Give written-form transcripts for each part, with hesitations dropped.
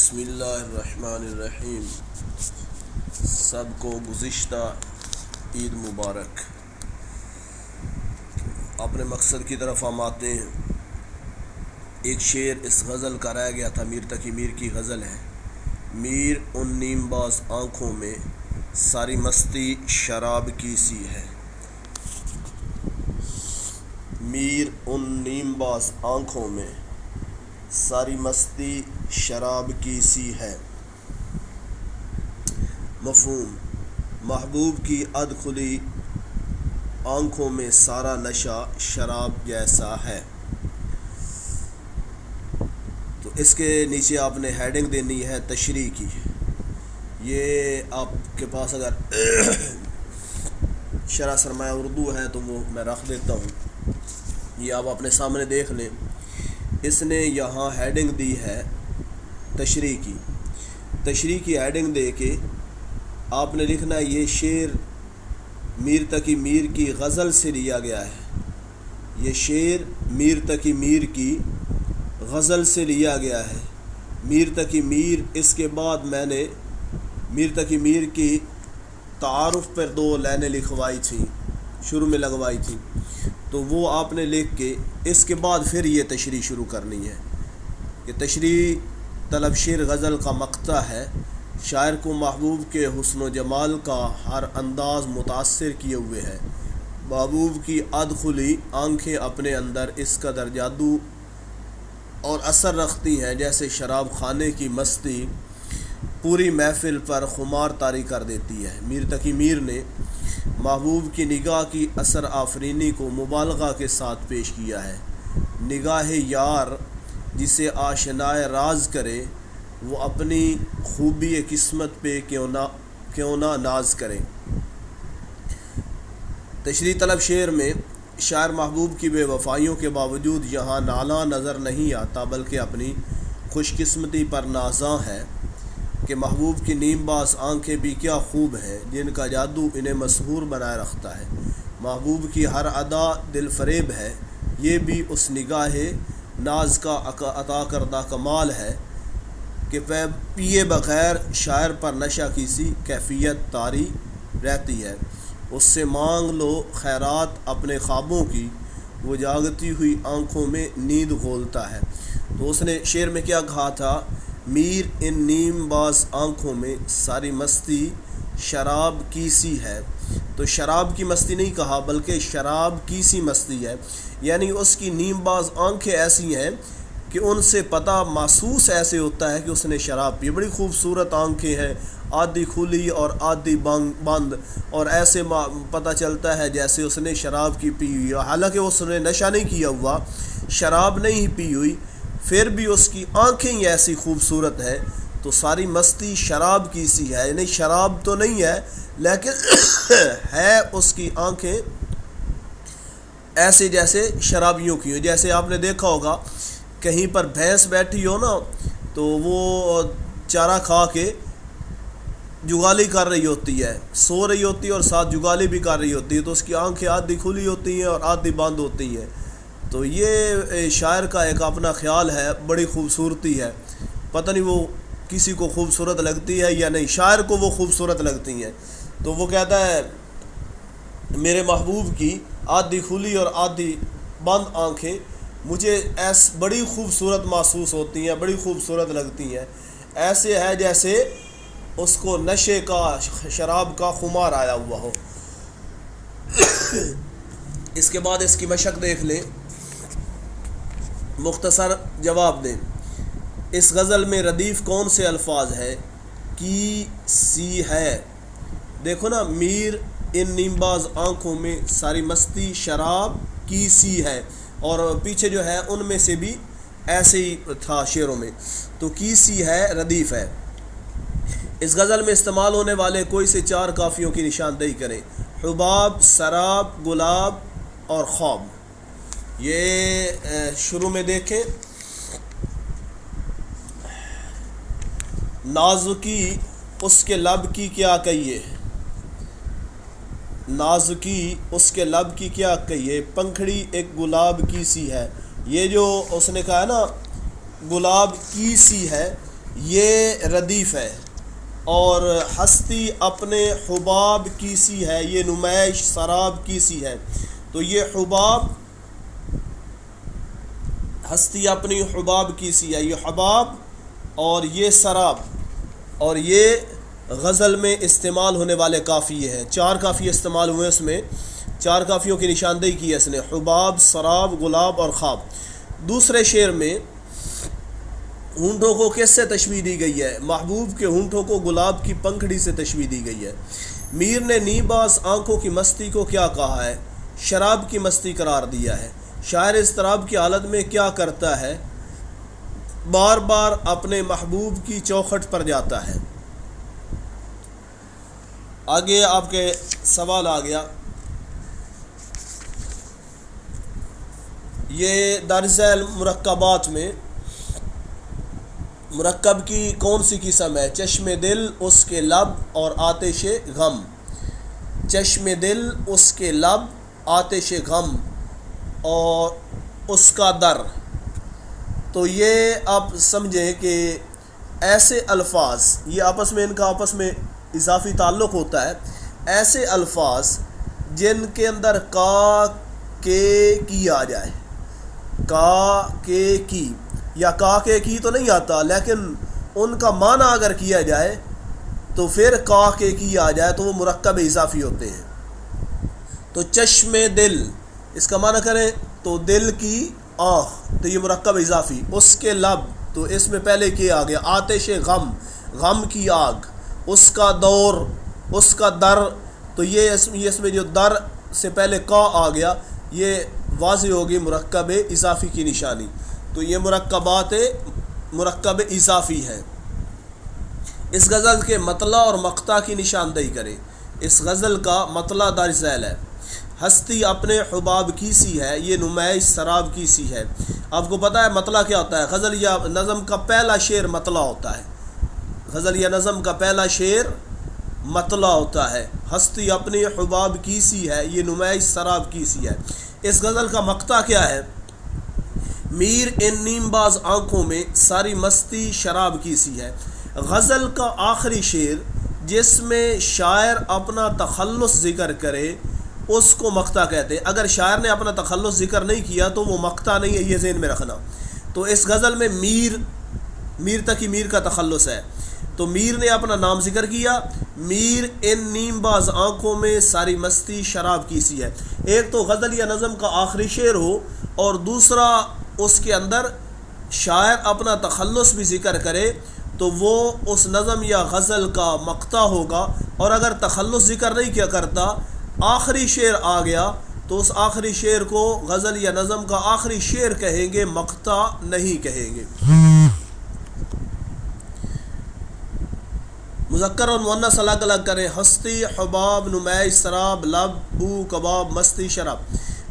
بسم اللہ الرحمن الرحیم۔ سب کو گزشتہ عید مبارک۔ اپنے مقصد کی طرف ہم آتے ہیں۔ ایک شعر اس غزل کا رہ گیا تھا، میر تقی میر کی غزل ہے۔ میر ان نیم باز آنکھوں میں ساری مستی شراب کی سی ہے۔ میر ان نیم باز آنکھوں میں ساری مستی شراب کی سی ہے۔ مفہوم: محبوب کی اد کھلی آنکھوں میں سارا نشہ شراب جیسا ہے۔ تو اس کے نیچے آپ نے ہیڈنگ دینی ہے تشریح کی۔ یہ آپ کے پاس اگر شرح سرمایہ اردو ہے تو وہ میں رکھ دیتا ہوں، یہ آپ اپنے سامنے دیکھ لیں۔ اس نے یہاں ہیڈنگ دی ہے تشریح کی۔ تشریح کی ہیڈنگ دے کے آپ نے لکھنا ہے یہ شعر میر تقی میر کی غزل سے لیا گیا ہے۔ یہ شعر میر تقی میر کی غزل سے لیا گیا ہے۔ میر تقی میر، اس کے بعد میں نے میر تقی میر کی تعارف پر 2 لائنیں لکھوائی تھیں، شروع میں لگوائی تھیں، تو وہ آپ نے لکھ کے اس کے بعد پھر یہ تشریح شروع کرنی ہے۔ یہ تشریح طلب شعر غزل کا مقطع ہے۔ شاعر کو محبوب کے حسن و جمال کا ہر انداز متاثر کیے ہوئے ہے۔ محبوب کی اد کھلی آنکھیں اپنے اندر اس قدر جادو اور اثر رکھتی ہیں جیسے شراب خانے کی مستی پوری محفل پر خمار طاری کر دیتی ہے۔ میر تقی میر نے محبوب کی نگاہ کی اثر آفرینی کو مبالغہ کے ساتھ پیش کیا ہے۔ نگاہ یار جسے آشنائے راز کرے، وہ اپنی خوبی قسمت پہ کیوں نہ ناز کرے۔ تشریح طلب شعر میں شاعر محبوب کی بے وفائیوں کے باوجود یہاں نالاں نظر نہیں آتا، بلکہ اپنی خوش قسمتی پر نازاں ہے کہ محبوب کی نیم باز آنکھیں بھی کیا خوب ہیں، جن کا جادو انہیں مسحور بنائے رکھتا ہے۔ محبوب کی ہر ادا دل فریب ہے، یہ بھی اس نگاہ ناز کا عطا کردہ کمال ہے کہ پیے بغیر شاعر پر نشہ کی سی کیفیت طاری رہتی ہے۔ اس سے مانگ لو خیرات اپنے خوابوں کی، وہ جاگتی ہوئی آنکھوں میں نیند گھولتا ہے۔ تو اس نے شعر میں کیا کہا تھا؟ میر ان نیم باز آنکھوں میں ساری مستی شراب کی سی ہے۔ تو شراب کی مستی نہیں کہا، بلکہ شراب کی سی مستی ہے، یعنی اس کی نیم باز آنکھیں ایسی ہیں کہ ان سے پتہ محسوس ایسے ہوتا ہے کہ اس نے شراب پی۔ بڑی خوبصورت آنکھیں ہیں، آدھی کھلی اور آدھی بند، اور ایسے پتہ چلتا ہے جیسے اس نے شراب کی پی ہوئی، حالانکہ اس نے نشہ نہیں کیا ہوا، شراب نہیں پی ہوئی، پھر بھی اس کی آنکھیں ہی ایسی خوبصورت ہیں۔ تو ساری مستی شراب کی سی ہے، یعنی شراب تو نہیں ہے لیکن ہے اس کی آنکھیں ایسے جیسے شرابیوں کی ہو۔ جیسے آپ نے دیکھا ہوگا کہیں پر بھینس بیٹھی ہو نا، تو وہ چارہ کھا کے جگالی کر رہی ہوتی ہے، سو رہی ہوتی ہے اور ساتھ جگالی بھی کر رہی ہوتی ہے، تو اس کی آنکھیں آدھی کھلی ہوتی ہیں اور آدھی بند ہوتی ہیں۔ تو یہ شاعر کا ایک اپنا خیال ہے، بڑی خوبصورتی ہے، پتہ نہیں وہ کسی کو خوبصورت لگتی ہے یا نہیں، شاعر کو وہ خوبصورت لگتی ہیں۔ تو وہ کہتا ہے میرے محبوب کی آدھی کھلی اور آدھی بند آنکھیں مجھے بڑی خوبصورت محسوس ہوتی ہیں، بڑی خوبصورت لگتی ہیں، ایسے ہے جیسے اس کو نشے کا، شراب کا خمار آیا ہوا ہو۔ اس کے بعد اس کی مشق دیکھ لیں، مختصر جواب دیں۔ اس غزل میں ردیف کون سے الفاظ ہیں؟ کی سی ہے۔ دیکھو نا، میر ان نیم باز آنکھوں میں ساری مستی شراب کی سی ہے، اور پیچھے جو ہے ان میں سے بھی ایسے ہی تھا شعروں میں، تو کی سی ہے ردیف ہے۔ اس غزل میں استعمال ہونے والے کوئی سے 4 قافیوں کی نشاندہی کریں۔ حباب، سراب، گلاب اور خواب۔ یہ شروع میں دیکھیں، نازکی اس کے لب کی کیا کہیے، نازکی اس کے لب کی کیا کہیے، پنکھڑی ایک گلاب کی سی ہے۔ یہ جو اس نے کہا ہے نا گلاب کی سی ہے، یہ ردیف ہے، اور ہستی اپنے حباب کی سی ہے، یہ نمائش سراب کی سی ہے۔ تو یہ حباب، ہستی اپنی حباب کی سی ہے، یہ حباب اور یہ سراب، اور یہ غزل میں استعمال ہونے والے قافیے ہیں۔ 4 قافیے استعمال ہوئے، اس میں 4 قافیوں کی نشاندہی کی ہے اس نے: حباب، سراب، گلاب اور خواب۔ دوسرے شعر میں ہونٹوں کو کس سے تشبیہ دی گئی ہے؟ محبوب کے ہونٹوں کو گلاب کی پنکھڑی سے تشبیہ دی گئی ہے۔ میر نے نیب باز آنکھوں کی مستی کو کیا کہا ہے؟ شراب کی مستی قرار دیا ہے۔ شاعر اضطراب کی حالت میں کیا کرتا ہے؟ بار بار اپنے محبوب کی چوکھٹ پر جاتا ہے۔ آگے آپ کے سوال آ گیا، یہ درج ذیل مرکبات میں مرکب کی کون سی قسم ہے؟ چشم دل، اس کے لب اور آتش غم۔ چشم دل، اس کے لب، آتش غم اور اس کا در۔ تو یہ آپ سمجھیں کہ ایسے الفاظ، یہ آپس میں ان کا آپس میں اضافی تعلق ہوتا ہے، ایسے الفاظ جن کے اندر کا کے کی آ جائے، کا کے کی، یا کا کے کی تو نہیں آتا، لیکن ان کا معنی اگر کیا جائے تو پھر کا کے کی آ جائے تو وہ مرکب اضافی ہوتے ہیں۔ تو چشم دل، اس کا معنی کریں تو دل کی آنکھ، تو یہ مرکب اضافی۔ اس کے لب، تو اس میں پہلے کیا آ گیا۔ آتش غم، غم کی آگ۔ اس کا دور، اس کا در، تو یہ اس میں جو در سے پہلے کا آ گیا، یہ واضح ہوگی مرکب اضافی کی نشانی۔ تو یہ مرکب اضافی ہے۔ اس غزل کے مطلع اور مقطع کی نشاندہی کریں۔ اس غزل کا مطلع درج ذیل ہے: ہستی اپنے حباب کی سی ہے، یہ نمائش سراب کی سی ہے۔ آپ کو پتہ ہے مطلع کیا ہوتا ہے؟ غزل یا نظم کا پہلا شعر مطلع ہوتا ہے۔ غزل یا نظم کا پہلا شعر مطلع ہوتا ہے۔ ہستی اپنے حباب کی سی ہے، یہ نمائش سراب کی سی ہے۔ اس غزل کا مقطع کیا ہے؟ میر ان نیم باز آنکھوں میں ساری مستی شراب کی سی ہے۔ غزل کا آخری شعر جس میں شاعر اپنا تخلص ذکر کرے اس کو مقطع کہتے ہیں۔ اگر شاعر نے اپنا تخلص ذکر نہیں کیا تو وہ مقطع نہیں ہے، یہ ذہن میں رکھنا۔ تو اس غزل میں میر تک ہی میر کا تخلص ہے، تو میر نے اپنا نام ذکر کیا: میر ان نیم باز آنکھوں میں ساری مستی شراب کی سی ہے۔ ایک تو غزل یا نظم کا آخری شعر ہو، اور دوسرا اس کے اندر شاعر اپنا تخلص بھی ذکر کرے، تو وہ اس نظم یا غزل کا مقطع ہوگا۔ اور اگر تخلص ذکر نہیں کیا کرتا، آخری شعر آ گیا، تو اس آخری شعر کو غزل یا نظم کا آخری شعر کہیں گے، مقطع نہیں کہیں گے۔ مذکر اور مؤنث الگ الگ کریں۔ ہستی، حباب، نمائش، سراب، لب، بو، کباب، مستی، شراب۔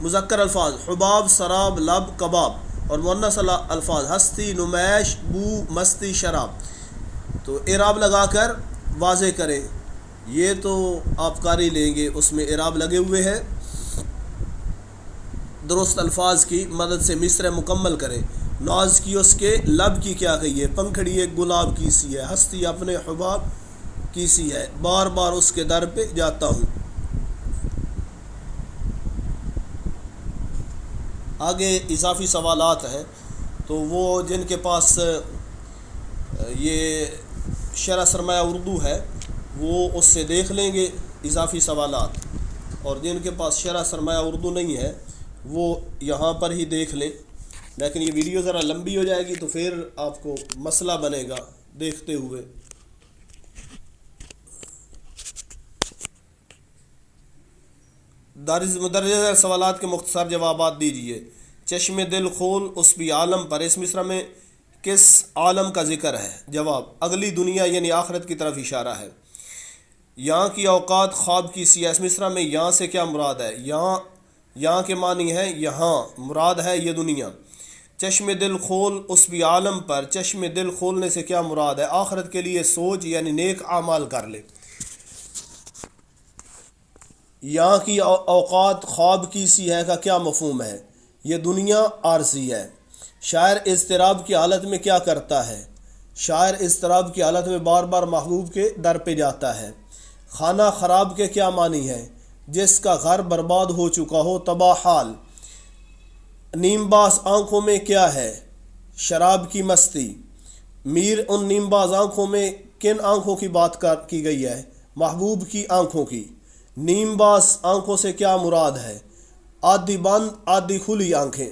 مذکر الفاظ: حباب، سراب، لب، کباب، اور مؤنث الفاظ: ہستی، نمائش، بو، مستی، شراب۔ تو اعراب لگا کر واضح کریں۔ یہ تو آپ قاری لیں گے، اس میں اعراب لگے ہوئے ہیں۔ درست الفاظ کی مدد سے مصرع مکمل کریں۔ ناز کی اس کے لب کی کیا کہی ہے؟ پنکھڑی ایک گلاب کی سی ہے، ہستی اپنے حباب کی سی ہے، بار بار اس کے در پہ جاتا ہوں۔ آگے اضافی سوالات ہیں، تو وہ جن کے پاس یہ شرح سرمایہ اردو ہے وہ اس سے دیکھ لیں گے اضافی سوالات، اور جن کے پاس شرح سرمایہ اردو نہیں ہے وہ یہاں پر ہی دیکھ لیں۔ لیکن یہ ویڈیو ذرا لمبی ہو جائے گی تو پھر آپ کو مسئلہ بنے گا دیکھتے ہوئے۔ مدرجہ سوالات کے مختصر جوابات دیجیے۔ چشم دل کھول اس بھی عالم پر، اس مصرع میں کس عالم کا ذکر ہے؟ جواب: اگلی دنیا یعنی آخرت کی طرف اشارہ ہے۔ یہاں کی اوقات خواب کی سی ہے، اس مصرع میں یہاں سے کیا مراد ہے؟ یہاں کے معنی ہے یہاں، مراد ہے یہ دنیا۔ چشم دل کھول اس بھی عالم پر، چشم دل کھولنے سے کیا مراد ہے؟ آخرت کے لیے سوچ یعنی نیک اعمال کر لے۔ یہاں کی اوقات خواب کی سی ہے کا کیا مفہوم ہے؟ یہ دنیا عارضی ہے۔ شاعر اضطراب کی حالت میں کیا کرتا ہے؟ شاعر اضطراب کی حالت میں بار بار محبوب کے در پہ جاتا ہے۔ خانہ خراب کے کیا معنی ہے؟ جس کا گھر برباد ہو چکا ہو، تباہ حال۔ نیم باز آنکھوں میں کیا ہے؟ شراب کی مستی۔ میر ان نیم باز آنکھوں میں کن آنکھوں کی بات کی گئی ہے؟ محبوب کی آنکھوں کی۔ نیم باز آنکھوں سے کیا مراد ہے؟ آدھی بند آدھی کھلی آنکھیں۔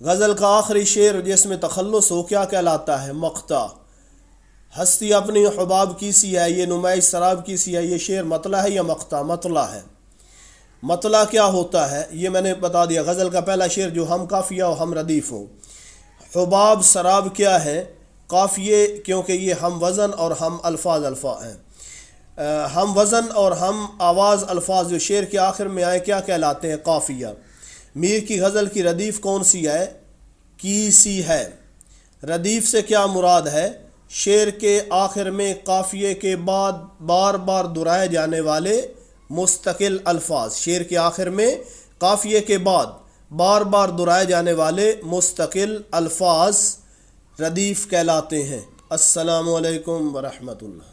غزل کا آخری شعر جس میں تخلص ہو کیا کہلاتا ہے؟ مقطع۔ ہستی اپنی حباب کی سی ہے، یہ نمائش سراب کی سی ہے، یہ شعر مطلع ہے یا مقطع؟ مطلع ہے۔ مطلع کیا ہوتا ہے یہ میں نے بتا دیا۔ غزل کا پہلا شعر جو ہم قافیہ و ہم ردیف ہو۔ حباب سراب کیا ہے؟ قافیے، کیونکہ یہ ہم وزن اور ہم الفاظ ہیں۔ ہم وزن اور ہم آواز الفاظ جو شعر کے آخر میں آئے کیا کہلاتے ہیں؟ قافیہ۔ میر کی غزل کی ردیف کون سی ہے؟ کی سی ہے۔ ردیف سے کیا مراد ہے؟ شعر کے آخر میں قافیے کے بعد بار بار دہرائے جانے والے مستقل الفاظ۔ شعر کے آخر میں قافیے کے بعد بار بار دہرائے جانے والے مستقل الفاظ ردیف کہلاتے ہیں۔ السلام علیکم ورحمۃ اللہ۔